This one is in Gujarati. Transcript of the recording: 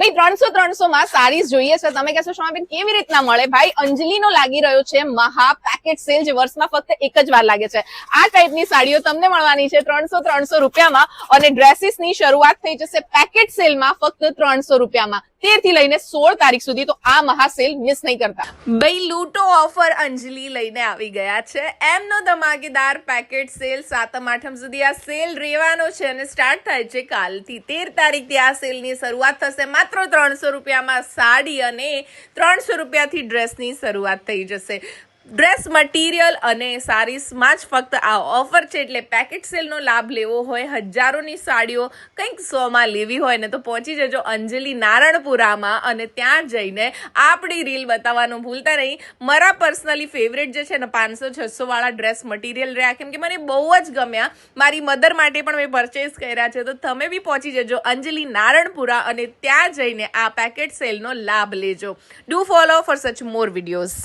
ભાઈ 300 માં સાડીઝ જોઈએ છે. તમે કહેશો શોમાબેન કેવી રીતના મળે? ભાઈ અંજલિનો લાગી રહ્યો છે મહા પેકેટ સેલ, જે વર્ષમાં ફક્ત એક જ વાર લાગે છે. આ ટાઈપની સાડીઓ તમને મળવાની છે 300 રૂપિયામાં, અને ડ્રેસીસની શરૂઆત થઈ જશે પેકેટ સેલમાં ફક્ત 300 રૂપિયામાં 13 થી લઈને 16 તારીખ સુધી. તો આ મહા સેલ મિસ નહીં કરતા. ભાઈ લૂંટો ઓફર અંજલિ લઈને આવી ગયા છે. એમનો ધમાકેદાર પેકેટ સેલ 7-8 સુધી આ સેલ રહેવાનો છે અને સ્ટાર્ટ થાય છે કાલથી. 13 તારીખથી આ સેલની શરૂઆત થશે. માત્ર 300 રૂપિયામાં સાડી અને 300 રૂપિયાથી ડ્રેસની શરૂઆત થઈ જશે. ડ્રેસ મટીરિયલ અને સારીસમાં જ ફક્ત આ ઓફર છે. એટલે પેકેટ સેલનો લાભ લેવો હોય, હજારોની સાડીઓ કંઈક 100માં લેવી હોય ને, તો પહોંચી જજો અંજલિ નારણપુરામાં અને ત્યાં જઈને આપણી રીલ બતાવવાનું ભૂલતા નહીં. મારા પર્સનલી ફેવરેટ જે છે ને 500-600 વાળા ડ્રેસ મટીરિયલ રહ્યા, કેમ કે મને બહુ જ ગમ્યા. મારી મધર માટે પણ મેં પરચેસ કર્યા છે. તો તમે બી પહોંચી જજો અંજલિ નારણપુરા અને ત્યાં જઈને આ પેકેટ સેલનો લાભ લેજો. ડુ ફોલો ફોર સચ મોર વિડીયોઝ.